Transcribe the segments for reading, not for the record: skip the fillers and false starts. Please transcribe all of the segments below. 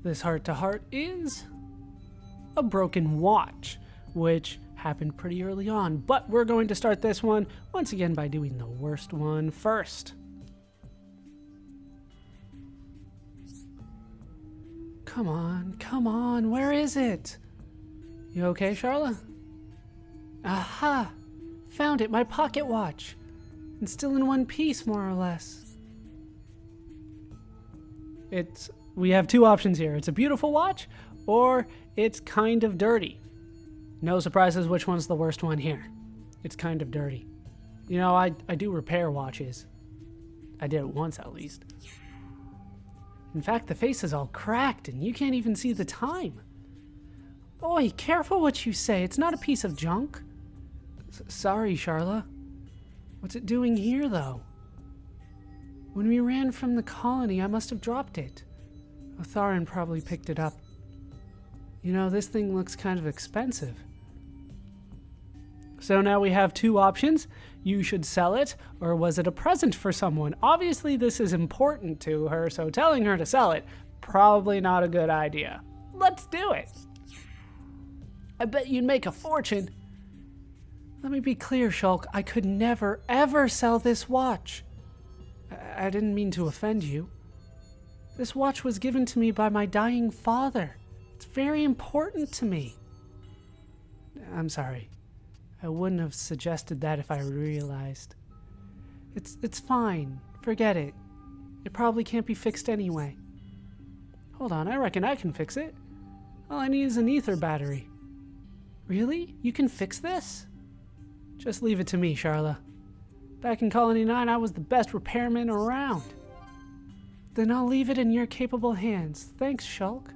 This heart-to-heart is a broken watch, which happened pretty early on, but we're going to start this one once again by doing the worst one first. Come on, where is it? You okay, Charla? Aha! Found it, my pocket watch. And still in one piece, more or less. We have two options here. It's a beautiful watch, or it's kind of dirty. No surprises which one's the worst one here. It's kind of dirty. You know, I do repair watches. I did it once at least. In fact, the face is all cracked and you can't even see the time. Oi, careful what you say. It's not a piece of junk. Sorry, Charla. What's it doing here, though? When we ran from the colony, I must have dropped it. Otharan probably picked it up. You know, this thing looks kind of expensive. So now we have two options. You should sell it, or was it a present for someone? Obviously, this is important to her, so telling her to sell it, probably not a good idea. Let's do it. I bet you'd make a fortune. Let me be clear, Shulk. I could never, ever sell this watch. I didn't mean to offend you. This watch was given to me by my dying father. It's very important to me. I'm sorry. I wouldn't have suggested that if I realized. It's fine. Forget it. It probably can't be fixed anyway. Hold on, I reckon I can fix it. All I need is an ether battery. Really? You can fix this? Just leave it to me, Charla. Back in Colony 9, I was the best repairman around. Then I'll leave it in your capable hands. Thanks, Shulk.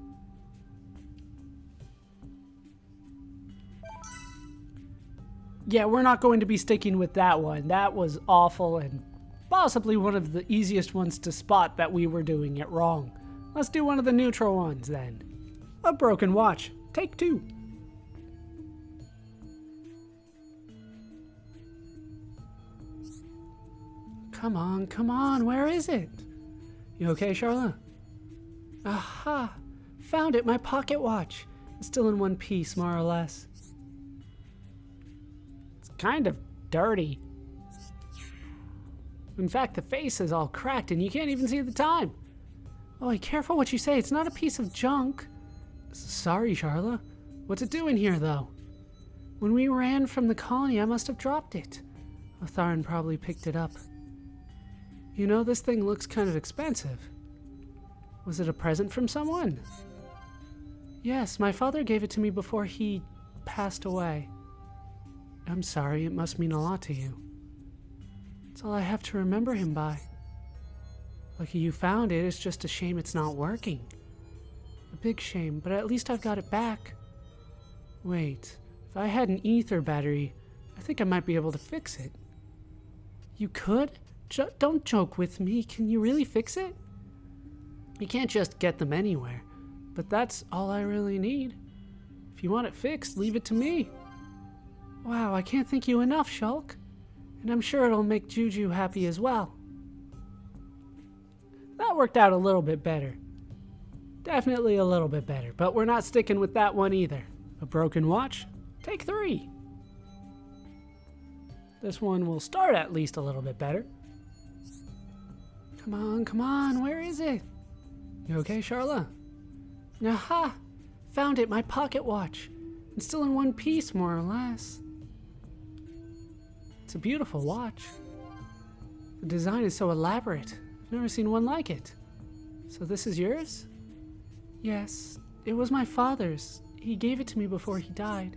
Yeah, we're not going to be sticking with that one. That was awful and possibly one of the easiest ones to spot that we were doing it wrong. Let's do one of the neutral ones then. A broken watch. Take 2. Come on, where is it? You okay, Charla? Aha! Found it, my pocket watch. It's still in one piece, more or less. It's kind of dirty. In fact, the face is all cracked and you can't even see the time. Oh, careful what you say. It's not a piece of junk. Sorry, Charla. What's it doing here, though? When we ran from the colony, I must have dropped it. Otharan probably picked it up. You know, this thing looks kind of expensive. Was it a present from someone? Yes, my father gave it to me before he passed away. I'm sorry, it must mean a lot to you. It's all I have to remember him by. Lucky you found it, it's just a shame it's not working. A big shame, but at least I've got it back. Wait, if I had an ether battery, I think I might be able to fix it. You could? Don't joke with me. Can you really fix it? You can't just get them anywhere, but that's all I really need. If you want it fixed, leave it to me. Wow, I can't thank you enough, Shulk. And I'm sure it'll make Juju happy as well. That worked out a little bit better. Definitely a little bit better, but we're not sticking with that one either. A broken watch? Take 3. This one will start at least a little bit better. Come on, where is it? You okay, Charla? Aha! Found it, my pocket watch. It's still in one piece, more or less. It's a beautiful watch. The design is so elaborate. I've never seen one like it. So this is yours? Yes, it was my father's. He gave it to me before he died.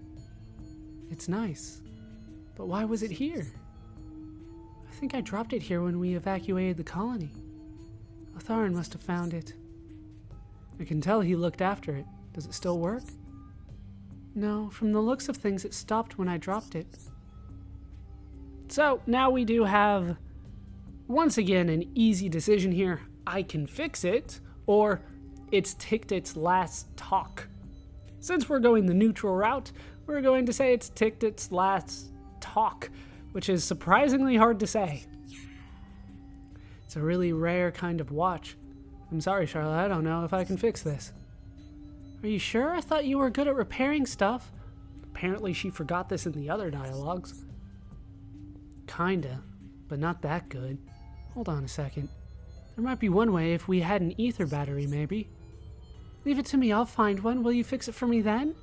It's nice. But why was it here? I think I dropped it here when we evacuated the colony. Otharan must have found it. I can tell he looked after it. Does it still work? No, from the looks of things it stopped when I dropped it. So now we do have, once again, an easy decision here. I can fix it, or it's ticked its last talk. Since we're going the neutral route, we're going to say it's ticked its last talk, which is surprisingly hard to say. It's a really rare kind of watch. I'm sorry, Charlotte, I don't know if I can fix this. Are you sure? I thought you were good at repairing stuff. Apparently she forgot this in the other dialogues. Kinda, but not that good. Hold on a second. There might be one way if we had an ether battery, maybe. Leave it to me, I'll find one. Will you fix it for me then?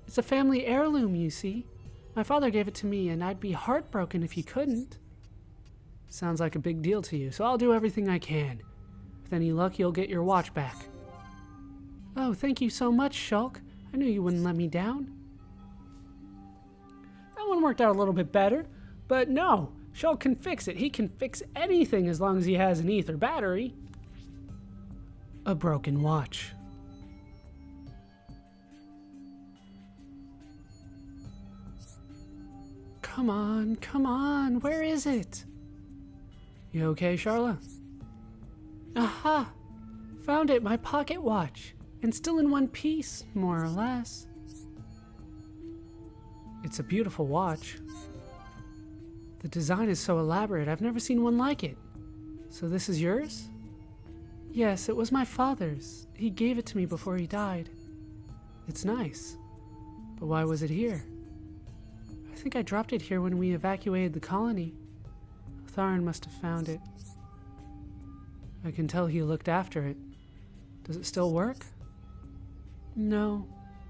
It's a family heirloom, you see. My father gave it to me, and I'd be heartbroken if he couldn't. Sounds like a big deal to you, so I'll do everything I can. With any luck, you'll get your watch back. Oh, thank you so much, Shulk. I knew you wouldn't let me down. That one worked out a little bit better, but no, Shulk can fix it. He can fix anything as long as he has an ether battery. A broken watch. Come on, where is it? You okay, Charla? Aha! Found it, my pocket watch. And still in one piece, more or less. It's a beautiful watch. The design is so elaborate, I've never seen one like it. So this is yours? Yes, it was my father's. He gave it to me before he died. It's nice. But why was it here? I think I dropped it here when we evacuated the colony. Tharin must have found it. I can tell he looked after it. Does it still work? No.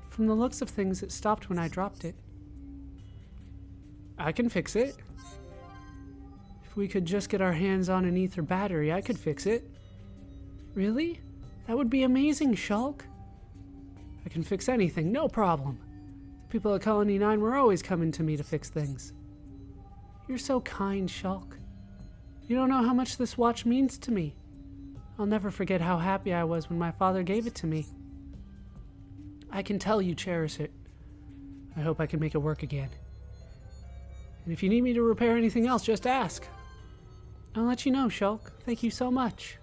From the looks of things, it stopped when I dropped it. I can fix it. If we could just get our hands on an ether battery, I could fix it. Really? That would be amazing, Shulk. I can fix anything, no problem. The people at Colony 9 were always coming to me to fix things. You're so kind, Shulk. You don't know how much this watch means to me. I'll never forget how happy I was when my father gave it to me. I can tell you cherish it. I hope I can make it work again. And if you need me to repair anything else, just ask. I'll let you know, Shulk. Thank you so much.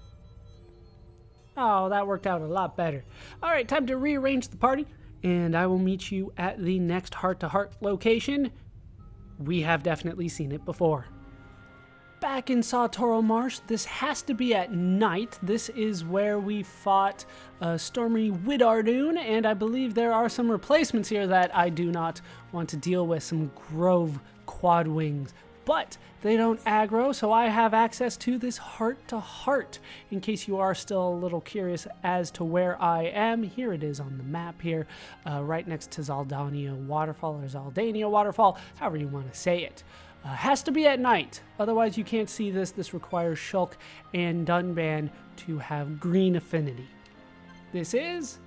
Oh, that worked out a lot better. Alright, time to rearrange the party, and I will meet you at the next heart-to-heart location. We have definitely seen it before. Back in Sartoro Marsh, this has to be at night. This is where we fought Stormy Widardoon, and I believe there are some replacements here that I do not want to deal with, some Grove Quadwings. But they don't aggro, so I have access to this heart-to-heart. In case you are still a little curious as to where I am, here it is on the map here, right next to Zaldania Waterfall, or Zaldania Waterfall, however you want to say it. Has to be at night, otherwise you can't see this. This requires Shulk and Dunban to have green affinity. This is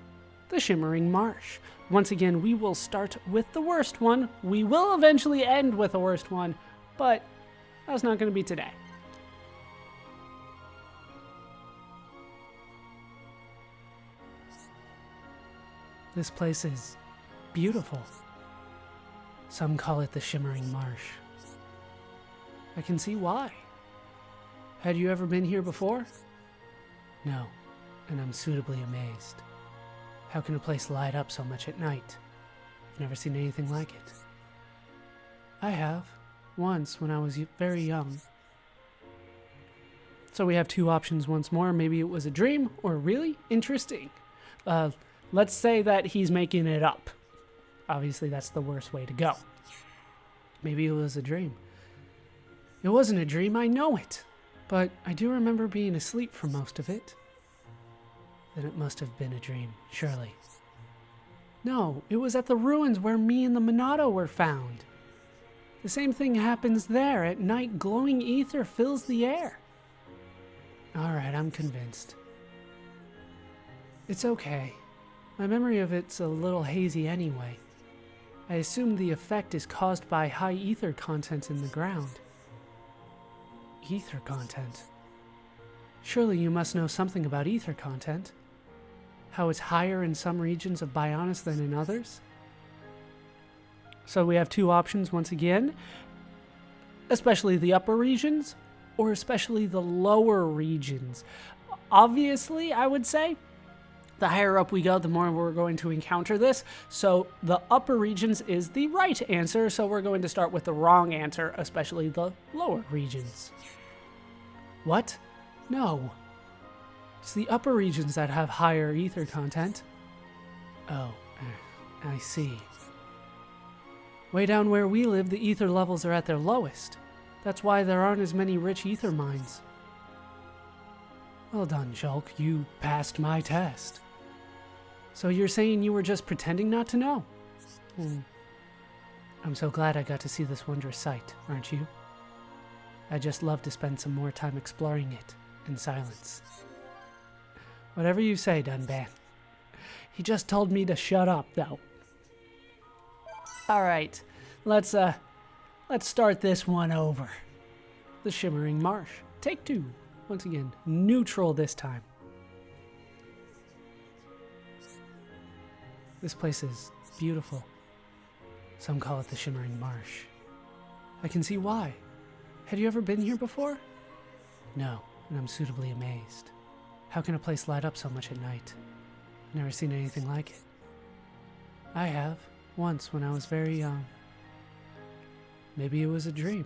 the Shimmering Marsh. Once again, we will start with the worst one. We will eventually end with the worst one, but that's not going to be today. This place is beautiful. Some call it the Shimmering Marsh. I can see why. Had you ever been here before? No, and I'm suitably amazed. How can a place light up so much at night? I've never seen anything like it. I have. Once, when I was very young. So we have two options once more. Maybe it was a dream, or really interesting. Let's say that he's making it up. Obviously, that's the worst way to go. Maybe it was a dream. It wasn't a dream, I know it. But I do remember being asleep for most of it. Then it must have been a dream, surely. No, it was at the ruins where me and the Monado were found. The same thing happens there. At night, glowing ether fills the air. Alright, I'm convinced. It's okay. My memory of it's a little hazy anyway. I assume the effect is caused by high ether content in the ground. Ether content? Surely you must know something about ether content. How it's higher in some regions of Bionis than in others? So we have two options once again. Especially the upper regions, or especially the lower regions. Obviously, I would say, the higher up we go, the more we're going to encounter this. So the upper regions is the right answer, so we're going to start with the wrong answer, especially the lower regions. What? No. It's the upper regions that have higher ether content. Oh, I see. Way down where we live, the ether levels are at their lowest. That's why there aren't as many rich ether mines. Well done, Shulk. You passed my test. So you're saying you were just pretending not to know? I'm so glad I got to see this wondrous sight, aren't you? I'd just love to spend some more time exploring it in silence. Whatever you say, Dunban. He just told me to shut up, though. All right, let's start this one over. The Shimmering Marsh. Take 2. Once again, neutral this time. This place is beautiful. Some call it the Shimmering Marsh. I can see why. Had you ever been here before? No, and I'm suitably amazed. How can a place light up so much at night? I've never seen anything like it. I have, once when I was very young. Maybe it was a dream.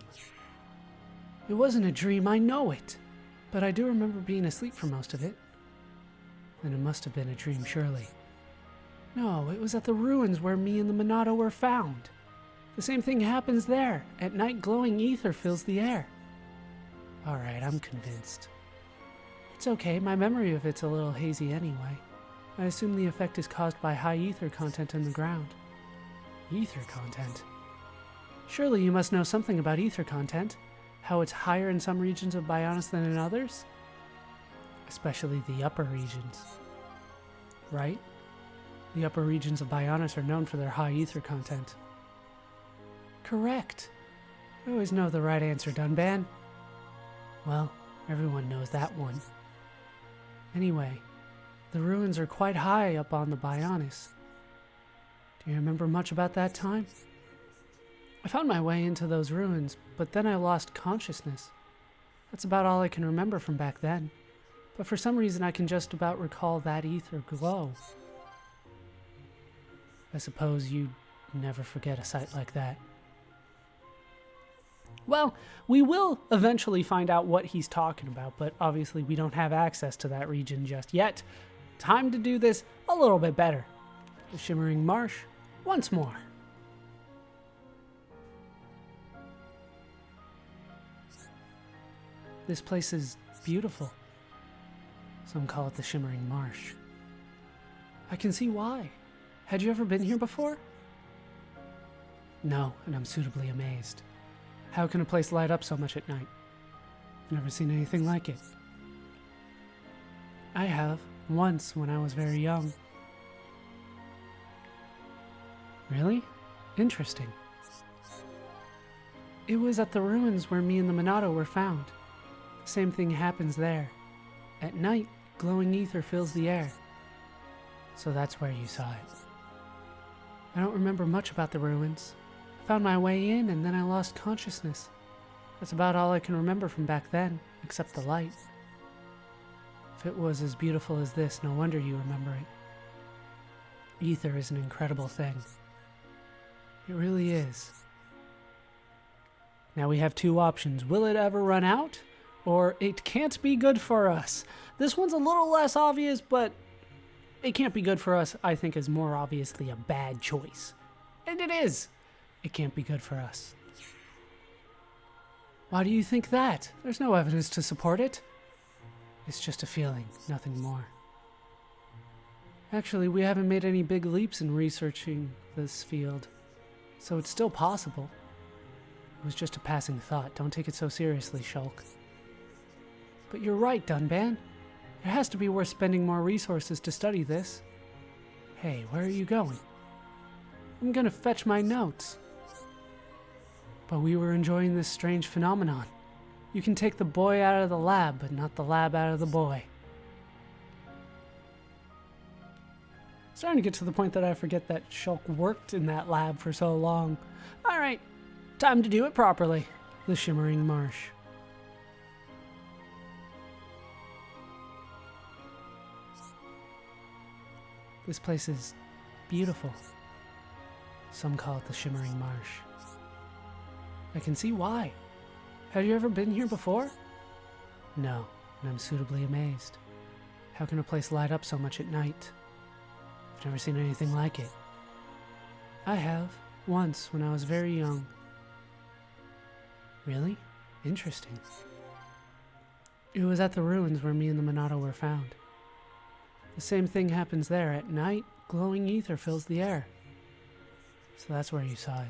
It wasn't a dream, I know it. But I do remember being asleep for most of it. Then it must have been a dream, surely. No, it was at the ruins where me and the Monado were found. The same thing happens there. At night, glowing ether fills the air. Alright, I'm convinced. It's okay, my memory of it's a little hazy anyway. I assume the effect is caused by high ether content in the ground. Ether content? Surely you must know something about ether content. How it's higher in some regions of Bionis than in others? Especially the upper regions. Right? The upper regions of Bionis are known for their high ether content. Correct. I always know the right answer, Dunban. Well, everyone knows that one. Anyway, the ruins are quite high up on the Bionis. Do you remember much about that time? I found my way into those ruins, but then I lost consciousness. That's about all I can remember from back then. But for some reason I can just about recall that ether glow. I suppose you'd never forget a sight like that. Well, we will eventually find out what he's talking about, but obviously we don't have access to that region just yet. Time to do this a little bit better. The Shimmering Marsh, once more. This place is beautiful. Some call it the Shimmering Marsh. I can see why. Had you ever been here before? No, and I'm suitably amazed. How can a place light up so much at night? I've never seen anything like it. I have, once when I was very young. Really? Interesting. It was at the ruins where me and the Monado were found. The same thing happens there. At night, glowing ether fills the air. So that's where you saw it. I don't remember much about the ruins. I found my way in and then I lost consciousness. That's about all I can remember from back then, except the light. If it was as beautiful as this, no wonder you remember it. Ether is an incredible thing. It really is. Now we have 2 options. Will it ever run out? Or it can't be good for us. This one's a little less obvious, but it can't be good for us, I think, is more obviously a bad choice. And it is. It can't be good for us. Why do you think that? There's no evidence to support it. It's just a feeling, nothing more. Actually, we haven't made any big leaps in researching this field, so it's still possible. It was just a passing thought. Don't take it so seriously, Shulk. But you're right, Dunban. It has to be worth spending more resources to study this. Hey, where are you going? I'm gonna fetch my notes. But we were enjoying this strange phenomenon. You can take the boy out of the lab, but not the lab out of the boy. Starting to get to the point that I forget that Shulk worked in that lab for so long. Alright, time to do it properly. The Shimmering Marsh. This place is beautiful. Some call it the Shimmering Marsh. I can see why. Have you ever been here before? No, and I'm suitably amazed. How can a place light up so much at night? I've never seen anything like it. I have, once, when I was very young. Really? Interesting. It was at the ruins where me and the Monado were found. The same thing happens there. At night, glowing ether fills the air. So that's where you saw it.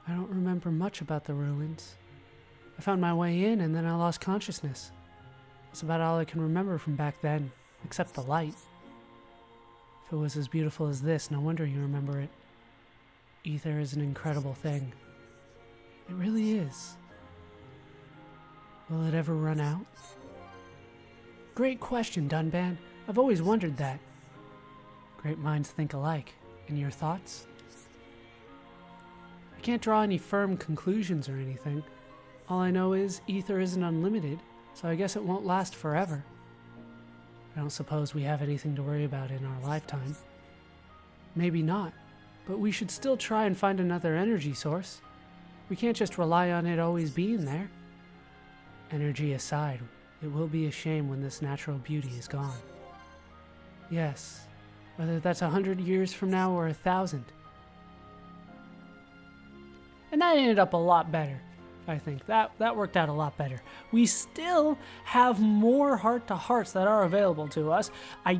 I don't remember much about the ruins. I found my way in and then I lost consciousness. That's about all I can remember from back then, except the light. If it was as beautiful as this, no wonder you remember it. Ether is an incredible thing. It really is. Will it ever run out? Great question, Dunban. I've always wondered that. Great minds think alike. And your thoughts? I can't draw any firm conclusions or anything. All I know is ether isn't unlimited, so I guess it won't last forever. I don't suppose we have anything to worry about in our lifetime. Maybe not, but we should still try and find another energy source. We can't just rely on it always being there. Energy aside, it will be a shame when this natural beauty is gone. Yes, whether that's 100 years from now or 1,000. And that ended up a lot better, I think. That worked out a lot better. We still have more heart-to-hearts that are available to us. I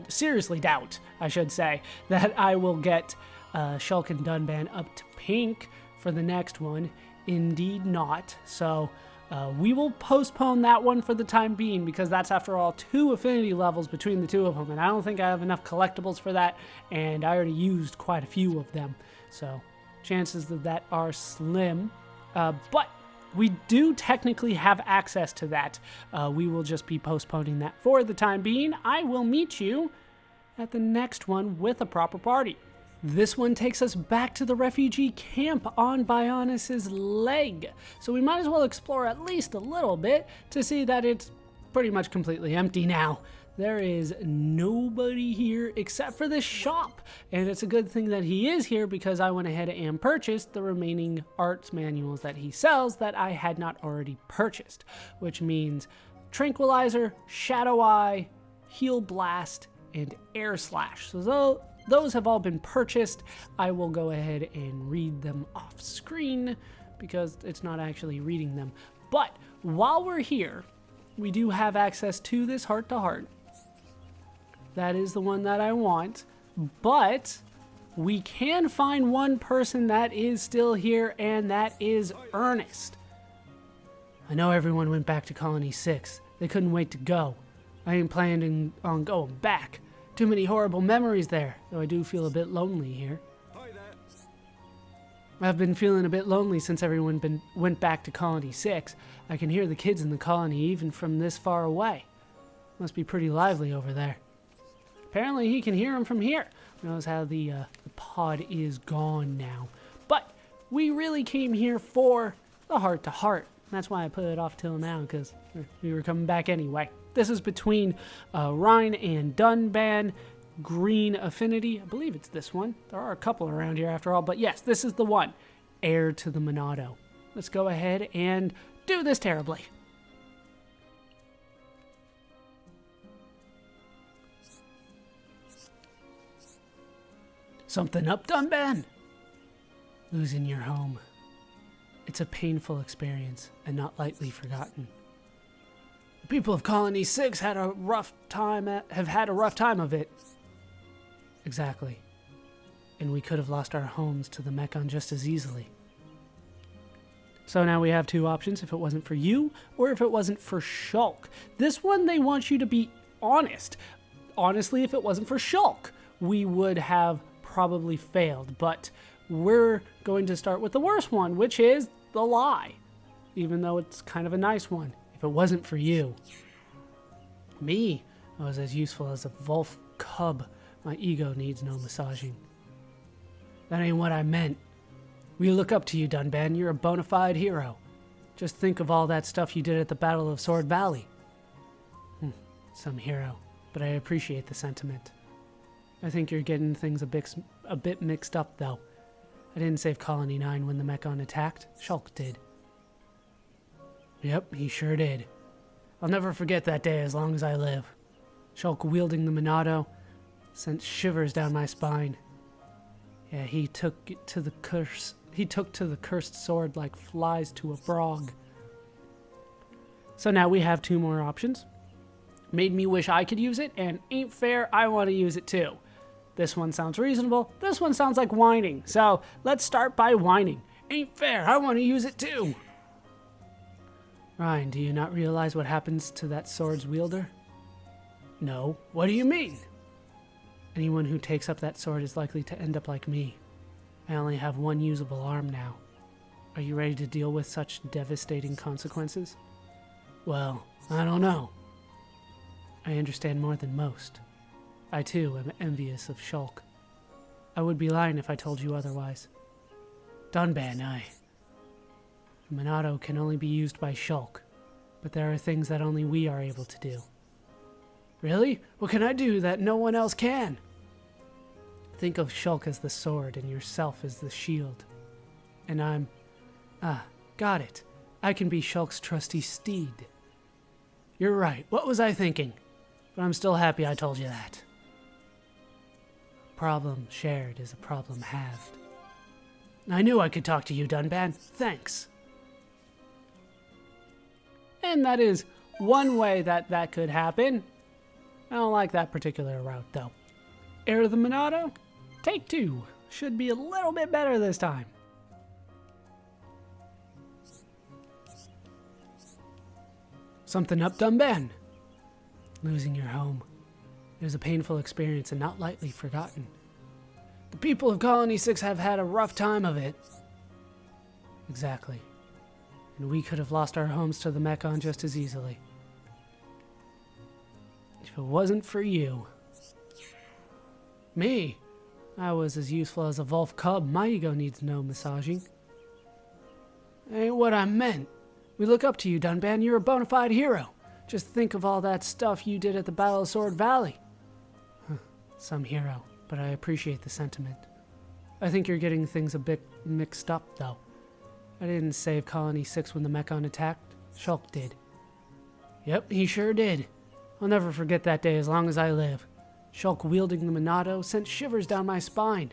seriously doubt, I should say, that I will get Shulk and Dunban up to pink for the next one. Indeed not. So we will postpone that one for the time being, because that's, after all, 2 affinity levels between the two of them, and I don't think I have enough collectibles for that, and I already used quite a few of them. So chances of that are slim. But we do technically have access to that. We will just be postponing that for the time being. I will meet you at the next one with a proper party. This one takes us back to the refugee camp on Bionis's leg. So we might as well explore at least a little bit to see that it's pretty much completely empty now. There is nobody here except for this shop. And it's a good thing that he is here, because I went ahead and purchased the remaining arts manuals that he sells that I had not already purchased, which means Tranquilizer, Shadow Eye, Heal Blast, and Air Slash. So those have all been purchased. I will go ahead and read them off screen because it's not actually reading them. But while we're here, we do have access to this heart-to-heart. That is the one that I want, but we can find one person that is still here, and that is Ernest. I know everyone went back to Colony 6. They couldn't wait to go. I ain't planning on going back. Too many horrible memories there, though I do feel a bit lonely here. I've been feeling a bit lonely since everyone went back to Colony 6. I can hear the kids in the colony even from this far away. Must be pretty lively over there. Apparently he can hear them from here. Knows how the pod is gone now. But we really came here for the heart-to-heart. That's why I put it off till now, because we were coming back anyway. This is between Rhine and Dunban. Green affinity. I believe it's this one. There are a couple around here after all, but yes, this is the one. Heir to the Monado. Let's go ahead and do this terribly. Something up, Dunban? Losing your home. It's a painful experience and not lightly forgotten. The people of Colony 6 have had a rough time of it. Exactly. And we could have lost our homes to the Mechon just as easily. So now we have 2 options, if it wasn't for you, or if it wasn't for Shulk. This one, they want you to be honest. Honestly, if it wasn't for Shulk, we would have probably failed. But we're going to start with the worst one, which is the lie. Even though it's kind of a nice one. If it wasn't for you. Me, I was as useful as a wolf cub. My ego needs no massaging. That ain't what I meant. We look up to you, Dunban. You're a bona fide hero. Just think of all that stuff you did at the Battle of Sword Valley. Some hero, but I appreciate the sentiment. I think you're getting things a bit mixed up, though. I didn't save Colony 9 when the Mechon attacked. Shulk did. Yep, he sure did. I'll never forget that day as long as I live. Shulk wielding the Monado sent shivers down my spine. Yeah, he took to the cursed sword like flies to a frog. So now we have two more options. Made me wish I could use it, and ain't fair, I want to use it too. This one sounds reasonable. This one sounds like whining. So let's start by whining. Ain't fair, I want to use it too. Ryan, do you not realize what happens to that sword's wielder? No. What do you mean? Anyone who takes up that sword is likely to end up like me. I only have one usable arm now. Are you ready to deal with such devastating consequences? Well, I don't know. I understand more than most. I too am envious of Shulk. I would be lying if I told you otherwise. Dunban, the Monado can only be used by Shulk, but there are things that only we are able to do. Really? What can I do that no one else can? Think of Shulk as the sword and yourself as the shield. And I'm... got it. I can be Shulk's trusty steed. You're right. What was I thinking? But I'm still happy I told you that. Problem shared is a problem halved. I knew I could talk to you, Dunban. Thanks. And that is one way that could happen. I don't like that particular route, though. Heir of the Monado? Take two. Should be a little bit better this time. Something up, Dunban? Losing your home. It was a painful experience and not lightly forgotten. The people of Colony 6 have had a rough time of it. Exactly. And we could have lost our homes to the Mechon just as easily. If it wasn't for you. Me? I was as useful as a Wolf cub. My ego needs no massaging. Ain't what I meant. We look up to you, Dunban. You're a bona fide hero. Just think of all that stuff you did at the Battle of Sword Valley. Some hero, but I appreciate the sentiment. I think you're getting things a bit mixed up, though. I didn't save Colony 6 when the Mechon attacked. Shulk did. Yep, he sure did. I'll never forget that day as long as I live. Shulk wielding the Monado sent shivers down my spine.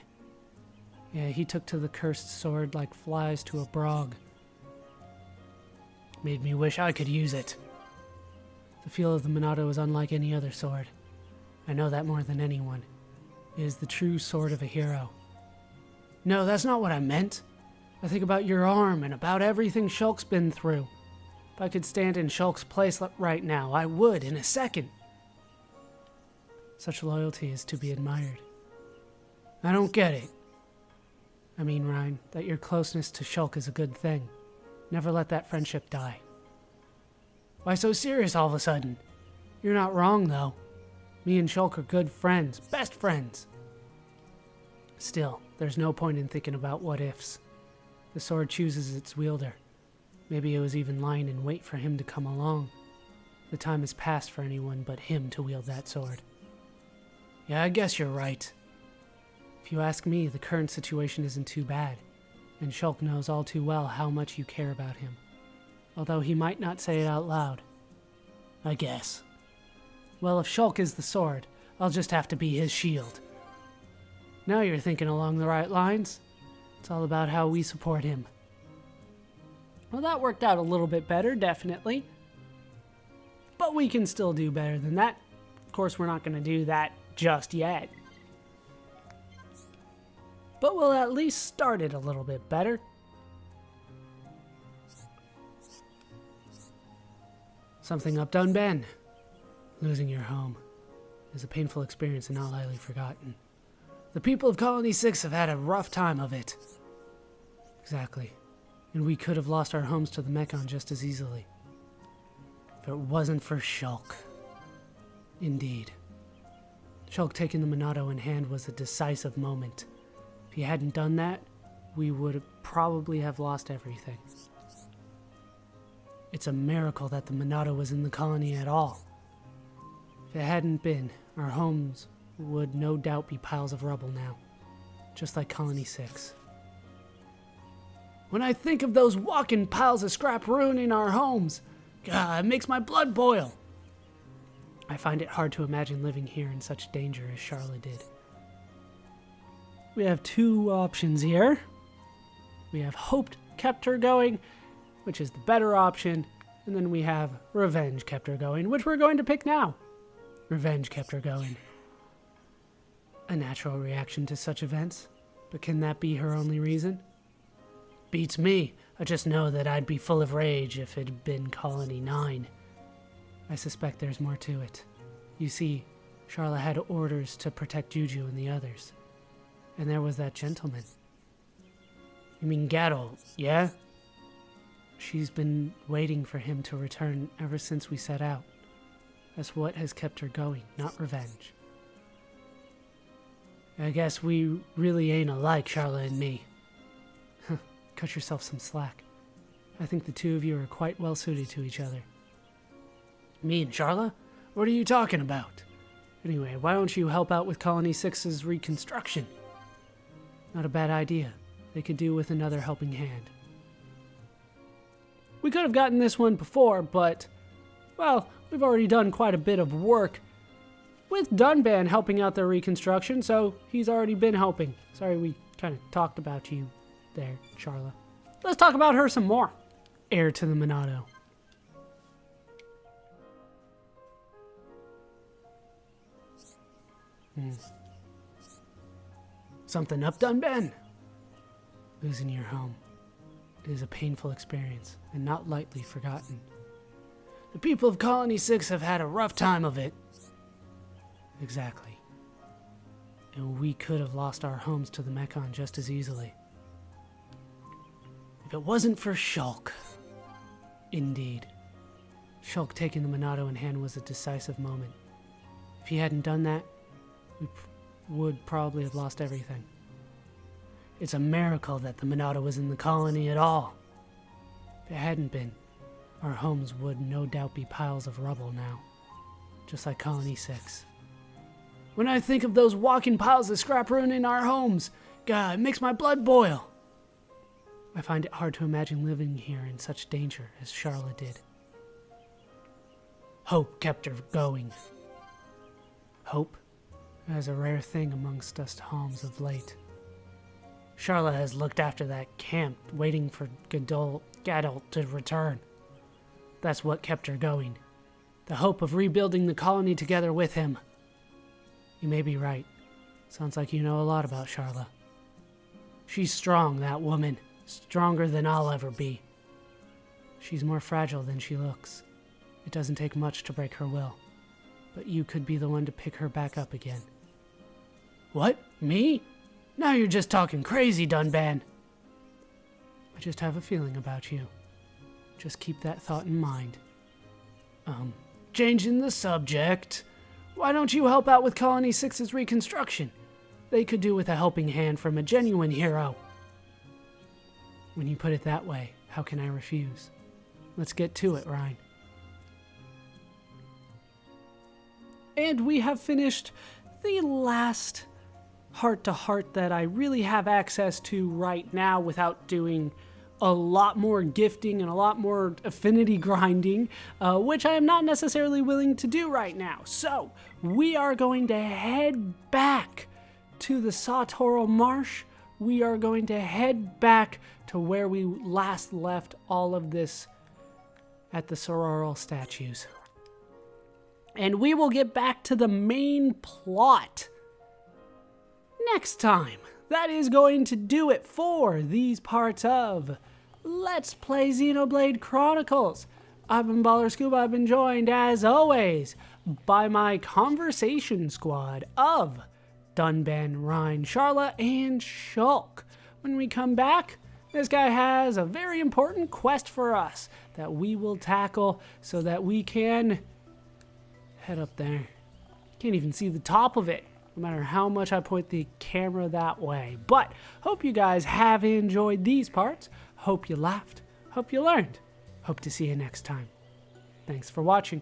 Yeah, he took to the cursed sword like flies to a brog. Made me wish I could use it. The feel of the Monado is unlike any other sword. I know that more than anyone. It is the true sword of a hero. No, that's not what I meant. I think about your arm and about everything Shulk's been through. If I could stand in Shulk's place right now, I would in a second. Such loyalty is to be admired. I don't get it. I mean, Ryan, that your closeness to Shulk is a good thing. Never let that friendship die. Why so serious all of a sudden? You're not wrong, though. Me and Shulk are good friends, best friends. Still, there's no point in thinking about what ifs. The sword chooses its wielder. Maybe it was even lying in wait for him to come along. The time has passed for anyone but him to wield that sword. Yeah, I guess you're right. If you ask me, the current situation isn't too bad, and Shulk knows all too well how much you care about him. Although he might not say it out loud. I guess. Well, if Shulk is the sword, I'll just have to be his shield. Now you're thinking along the right lines. It's all about how we support him. Well, that worked out a little bit better, definitely. But we can still do better than that. Of course, we're not going to do that just yet. But we'll at least start it a little bit better. Something up, Dunban. Losing your home is a painful experience and not lightly forgotten. The people of Colony 6 have had a rough time of it. Exactly. And we could have lost our homes to the Mechon just as easily. If it wasn't for Shulk. Indeed. Shulk taking the Monado in hand was a decisive moment. If he hadn't done that, we would probably have lost everything. It's a miracle that the Monado was in the colony at all. If it hadn't been, our homes would no doubt be piles of rubble now, just like Colony 6. When I think of those walking piles of scrap ruining our homes, God, it makes my blood boil. I find it hard to imagine living here in such danger as Charla did. We have two options here. We have hoped kept her going, which is the better option, and then we have revenge kept her going, which we're going to pick now. Revenge kept her going. A natural reaction to such events, but can that be her only reason? Beats me. I just know that I'd be full of rage if it had been Colony 9. I suspect there's more to it. You see, Charla had orders to protect Juju and the others. And there was that gentleman. You mean Gatto, yeah? She's been waiting for him to return ever since we set out. That's what has kept her going, not revenge. I guess we really ain't alike, Charla and me. Cut yourself some slack. I think the two of you are quite well suited to each other. Me and Charla? What are you talking about? Anyway, why don't you help out with Colony 6's reconstruction? Not a bad idea. They could do with another helping hand. We could have gotten this one before, but, well, we've already done quite a bit of work with Dunban helping out their reconstruction, so he's already been helping. Sorry we kind of talked about you there, Charla. Let's talk about her some more. Heir to the Monado. Something up, Dunban? Losing your home. It is a painful experience, and not lightly forgotten. The people of Colony 6 have had a rough time of it. Exactly. And we could have lost our homes to the Mekon just as easily. If it wasn't for Shulk. Indeed. Shulk taking the Monado in hand was a decisive moment. If he hadn't done that, we would probably have lost everything. It's a miracle that the Monado was in the colony at all. If it hadn't been, our homes would no doubt be piles of rubble now. Just like Colony 6. When I think of those walking piles of scrap ruining our homes, God, it makes my blood boil. I find it hard to imagine living here in such danger as Charla did. Hope kept her going. Hope is a rare thing amongst us homes of late. Charla has looked after that camp, waiting for Gadol to return. That's what kept her going. The hope of rebuilding the colony together with him. You may be right. Sounds like you know a lot about Charla. She's strong, that woman. Stronger than I'll ever be. She's more fragile than she looks. It doesn't take much to break her will. But you could be the one to pick her back up again. What? Me? Now you're just talking crazy, Dunban. I just have a feeling about you. Just keep that thought in mind. Changing the subject. Why don't you help out with Colony 6's reconstruction? They could do with a helping hand from a genuine hero. When you put it that way, how can I refuse? Let's get to it, Ryan. And we have finished the last heart-to-heart that I really have access to right now without doing a lot more gifting and a lot more affinity grinding, which I am not necessarily willing to do right now. So, we are going to head back to the Satoral Marsh. We are going to head back to where we last left all of this at the Sororal statues. And we will get back to the main plot next time. That is going to do it for these parts of Let's Play Xenoblade Chronicles. I've been Baller Scuba. I've been joined, as always, by my conversation squad of Dunban, Ryan, Charla, and Shulk. When we come back, this guy has a very important quest for us that we will tackle so that we can head up there. Can't even see the top of it, no matter how much I point the camera that way. But hope you guys have enjoyed these parts. Hope you laughed. Hope you learned. Hope to see you next time. Thanks for watching.